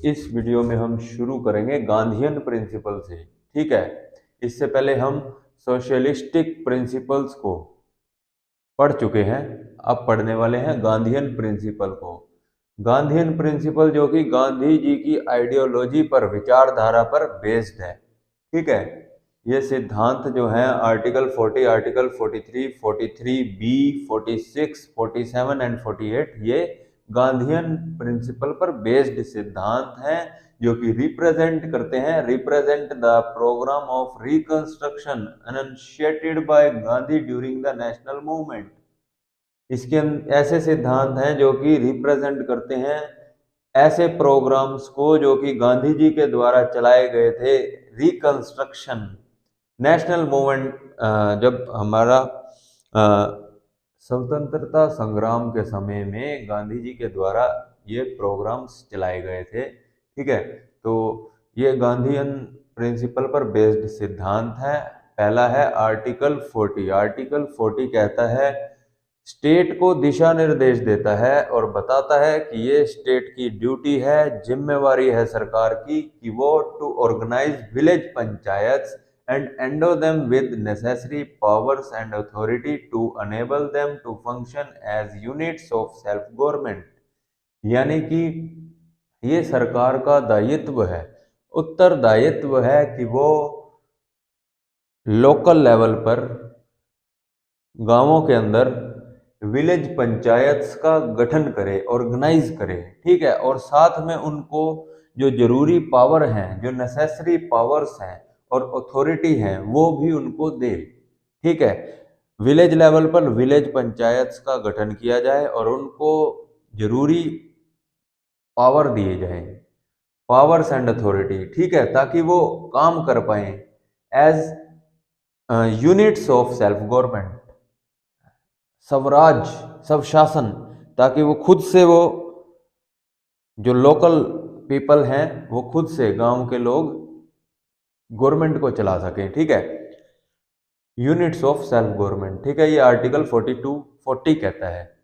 इस वीडियो में हम शुरू करेंगे गांधीयन प्रिंसिपल से। ठीक है, इससे पहले हम सोशलिस्टिक प्रिंसिपल्स को पढ़ चुके हैं, अब पढ़ने वाले हैं गांधीयन प्रिंसिपल को। गांधीयन प्रिंसिपल जो कि गांधी जी की आइडियोलॉजी पर, विचारधारा पर बेस्ड है। ठीक है, ये सिद्धांत जो है आर्टिकल 40, आर्टिकल 43, 43B, 46, 47 एंड 48 ये गांधीयन प्रिंसिपल पर बेस्ड सिद्धांत हैं, जो कि represent the program of reconstruction enunciated by Gandhi during the national movement. इसके ऐसे सिद्धांत हैं जो कि रिप्रेजेंट करते हैं ऐसे प्रोग्राम्स को जो कि गांधी जी के द्वारा चलाए गए थे। रिकंस्ट्रक्शन नेशनल मूवमेंट, जब हमारा स्वतंत्रता संग्राम के समय में गांधी जी के द्वारा ये प्रोग्राम्स चलाए गए थे। ठीक है, तो ये गांधीयन प्रिंसिपल पर बेस्ड सिद्धांत है। पहला है आर्टिकल 40। आर्टिकल 40 कहता है, स्टेट को दिशा निर्देश देता है और बताता है कि ये स्टेट की ड्यूटी है, जिम्मेवारी है सरकार की कि वो to organize village panchayat and endow them with necessary powers and authority to enable them to function as units of self government। यानी कि ये सरकार का दायित्व है, उत्तरदायित्व है कि वो लोकल लेवल पर गांवों के अंदर विलेज पंचायत्स का गठन करे, ऑर्गेनाइज करे। ठीक है, और साथ में उनको जो जरूरी पावर हैं, जो नेसेसरी पावर्स हैं और अथॉरिटी है, वो भी उनको दे। ठीक है, विलेज लेवल पर विलेज पंचायत्स का गठन किया जाए और उनको जरूरी पावर दिए जाए, पावर्स एंड अथॉरिटी। ठीक है, ताकि वो काम कर पाए as units of self government, स्वराज, स्वशासन, ताकि वो खुद से, वो जो लोकल पीपल हैं वो खुद से, गांव के लोग गवर्नमेंट को चला सकें। ठीक है, यूनिट्स ऑफ सेल्फ गवर्नमेंट। ठीक है, ये आर्टिकल 40 कहता है।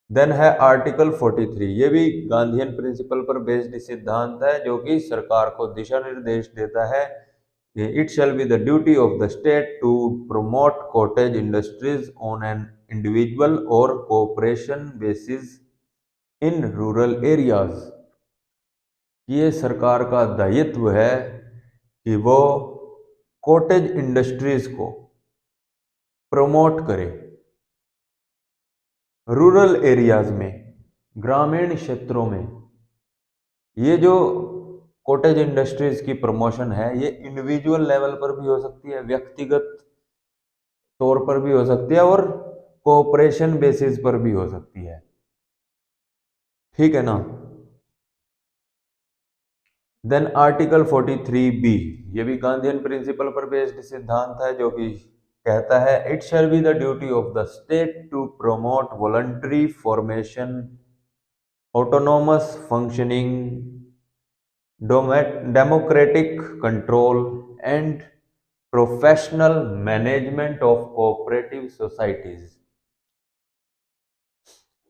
देन है आर्टिकल 43, ये भी गांधीयन प्रिंसिपल पर बेस्ड सिद्धांत है, जो कि सरकार को दिशा निर्देश देता है। It shall be the duty of the state to promote cottage industries on an individual or cooperation basis in rural areas. ये सरकार का दायित्व है कि वो कॉटेज इंडस्ट्रीज को प्रमोट करे रूरल एरियाज में, ग्रामीण क्षेत्रों में। ये जो कॉटेज इंडस्ट्रीज की प्रमोशन है, ये इंडिविजुअल लेवल पर भी हो सकती है, व्यक्तिगत तौर पर भी हो सकती है और कोऑपरेशन बेसिस पर भी हो सकती है। ठीक है ना। देन आर्टिकल 43B, ये भी गांधीयन प्रिंसिपल पर बेस्ड सिद्धांत है, जो कि कहता है, it shall be the duty of the state to promote voluntary formation, autonomous functioning, democratic control and professional management of cooperative societies.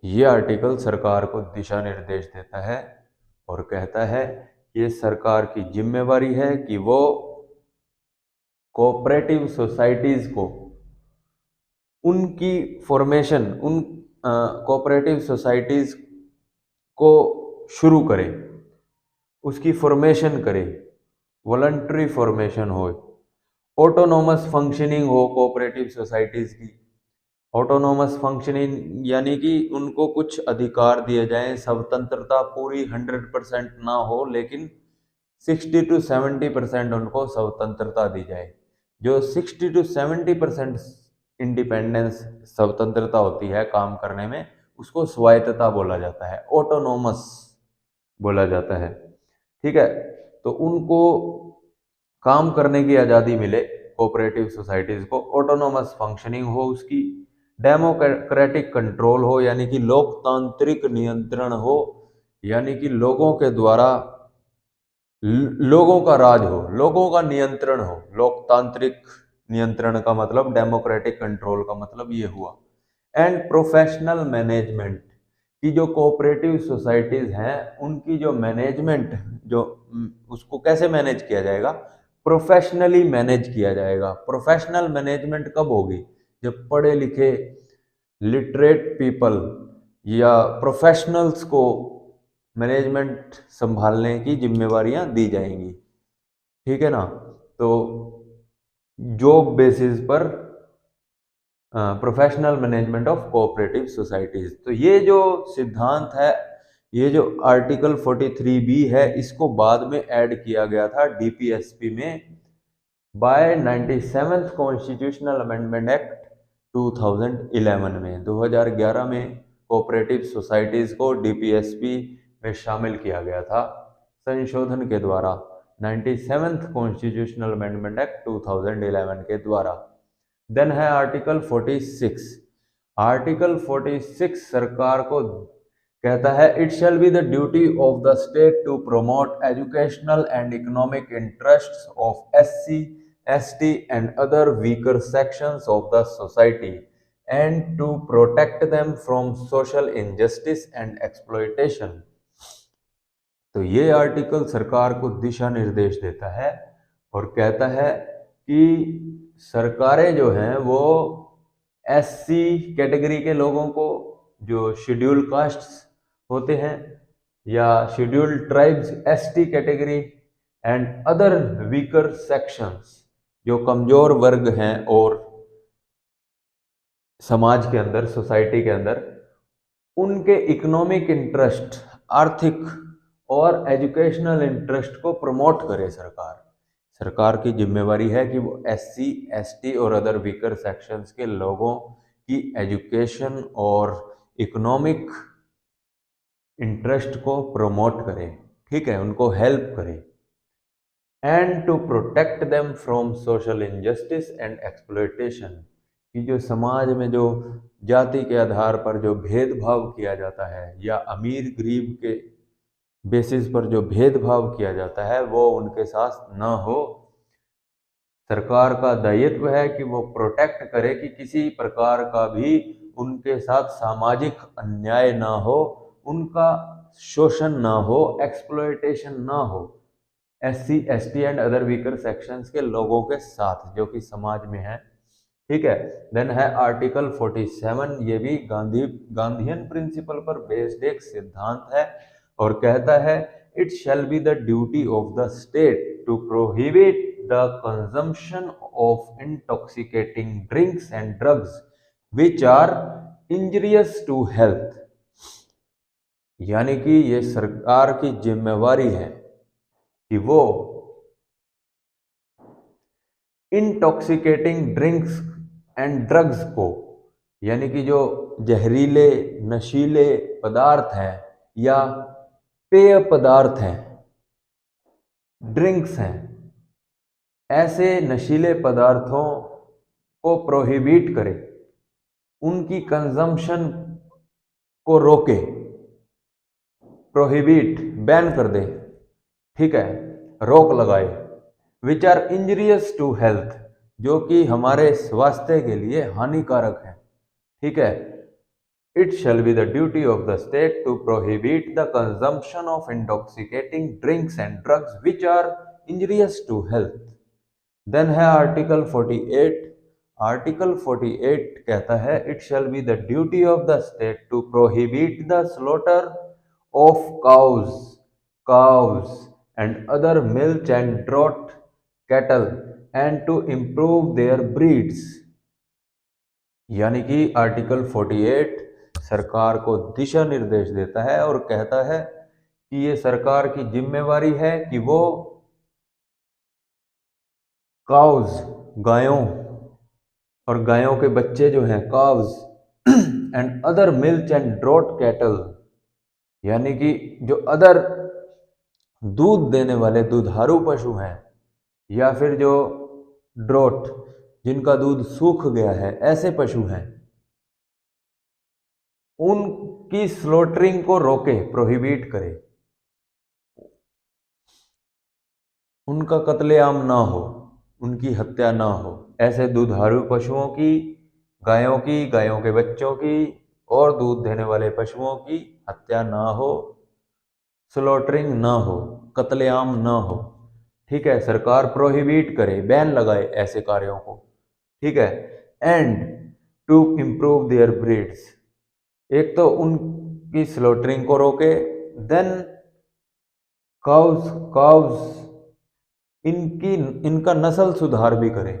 ये आर्टिकल सरकार को दिशा निर्देश देता है और कहता है ये सरकार की जिम्मेवारी है कि वो कोऑपरेटिव सोसाइटीज को, उनकी फॉर्मेशन, उन कोऑपरेटिव सोसाइटीज को शुरू करे, उसकी फॉर्मेशन करे, वॉलंटरी फॉर्मेशन हो, ऑटोनोमस फंक्शनिंग हो कोऑपरेटिव सोसाइटीज की। ऑटोनोमस फंक्शनिंग यानी कि उनको कुछ अधिकार दिए जाएं, स्वतंत्रता पूरी 100% ना हो, लेकिन 60 to 70% उनको स्वतंत्रता दी जाए। जो 60 to 70% इंडिपेंडेंस, स्वतंत्रता होती है काम करने में, उसको स्वायत्तता बोला जाता है, ऑटोनोमस बोला जाता है। ठीक है, तो उनको काम करने की आज़ादी मिले कोऑपरेटिव सोसाइटीज को, ऑटोनोमस फंक्शनिंग हो उसकी, डेमोक्रेटिक कंट्रोल हो यानी कि लोकतांत्रिक नियंत्रण हो, यानी कि लोगों के द्वारा लोगों का राज हो, लोगों का नियंत्रण हो। लोकतांत्रिक नियंत्रण का मतलब, डेमोक्रेटिक कंट्रोल का मतलब ये हुआ। एंड प्रोफेशनल मैनेजमेंट, की जो कोऑपरेटिव सोसाइटीज हैं उनकी जो मैनेजमेंट जो उसको कैसे मैनेज किया जाएगा, प्रोफेशनली मैनेज किया जाएगा। प्रोफेशनल मैनेजमेंट कब होगी, जब पढ़े लिखे लिटरेट पीपल या प्रोफेशनल्स को मैनेजमेंट संभालने की जिम्मेवारियां दी जाएंगी, ठीक है ना। तो जॉब बेसिस पर professional management of cooperative societies. तो ये जो सिद्धांत है, ये जो आर्टिकल 43B है, इसको बाद में ऐड किया गया था डीपीएसपी में bye 97th constitutional amendment act 2011 में। 2011 में कोऑपरेटिव सोसाइटीज को डीपीएसपी में शामिल किया गया था संशोधन के द्वारा, 97th कॉन्स्टिट्यूशनल अमेंडमेंट एक्ट 2011 के द्वारा। देन है आर्टिकल 46। आर्टिकल 46 सरकार को कहता है, it shall be the duty of the state to promote educational and economic interests of SC, ST and other weaker sections of the society and to protect them from social injustice and exploitation. तो ये article सरकार को दिशा निर्देश देता है और कहता है कि सरकारें जो हैं वो एससी कैटेगरी के लोगों को, जो शेड्यूल कास्ट्स होते हैं, या scheduled tribes, ST category and other weaker sections, जो कमजोर वर्ग हैं और समाज के अंदर, सोसाइटी के अंदर, उनके इकोनॉमिक इंटरेस्ट, आर्थिक और एजुकेशनल इंटरेस्ट को प्रमोट करे सरकार। सरकार की जिम्मेवारी है कि वो एससी, एसटी और अदर वीकर सेक्शंस के लोगों की एजुकेशन और इकोनॉमिक इंटरेस्ट को प्रमोट करे, ठीक है, उनको हेल्प करे। And to protect them from social injustice and exploitation, कि जो समाज में जो जाति के आधार पर जो भेदभाव किया जाता है या अमीर गरीब के बेसिस पर जो भेदभाव किया जाता है वो उनके साथ ना हो। सरकार का दायित्व है कि वो प्रोटेक्ट करे कि किसी प्रकार का भी उनके साथ सामाजिक अन्याय ना हो, उनका शोषण ना हो, एक्सप्लॉयटेशन ना हो SC, ST and other weaker sections के लोगों के साथ जो कि समाज में है, ठीक है। देन है आर्टिकल 47। ये भी गांधीयन प्रिंसिपल पर बेस्ड एक सिद्धांत है और कहता है, it shall be the duty of the state to prohibit the consumption of intoxicating drinks and drugs which are injurious to health. यानी कि ये सरकार की जिम्मेवारी है कि वो इंटॉक्सिकेटिंग ड्रिंक्स एंड ड्रग्स को, यानी कि जो जहरीले नशीले पदार्थ हैं या पेय पदार्थ हैं, ड्रिंक्स हैं, ऐसे नशीले पदार्थों को प्रोहिबिट करे, उनकी कंजम्पशन को रोके, प्रोहिबिट बैन कर दे, ठीक है, रोक लगाए। Which are injurious to health, जो कि हमारे स्वास्थ्य के लिए हानिकारक है, ठीक है। It shall be the duty of the state to prohibit the consumption of intoxicating drinks and drugs which are injurious to health. Then है आर्टिकल 48। आर्टिकल 48 कहता है, it shall be the duty of the state to prohibit the slaughter of cows and other milch and draught cattle and to improve their breeds। यानी कि article 48 सरकार को दिशा निर्देश देता है और कहता है कि ये सरकार की जिम्मेवारी है कि वो काउज, गायों और गायों के बच्चे जो हैं cows and other milk and draught cattle, यानी कि जो अदर दूध देने वाले दुधारू पशु हैं या फिर जो ड्रोट, जिनका दूध सूख गया है, ऐसे पशु हैं, उनकी स्लॉटरिंग को रोके, प्रोहिबिट करे, उनका कत्लेआम ना हो, उनकी हत्या ना हो। ऐसे दुधारू पशुओं की, गायों के बच्चों की और दूध देने वाले पशुओं की हत्या ना हो, स्लॉटरिंग ना हो, कत्लेआम ना हो, ठीक है, सरकार प्रोहिबिट करे, बैन लगाए ऐसे कार्यों को, ठीक है। And to improve their breeds, एक तो उनकी स्लॉटरिंग को रोके, देन काउस काउस इनका नस्ल सुधार भी करे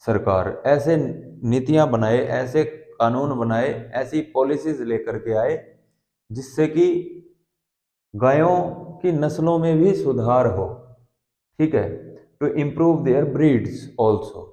सरकार, ऐसे नीतियां बनाए, ऐसे कानून बनाए, ऐसी पॉलिसीज लेकर के आए जिससे कि गायों की नस्लों में भी सुधार हो, ठीक है, to improve their breeds also.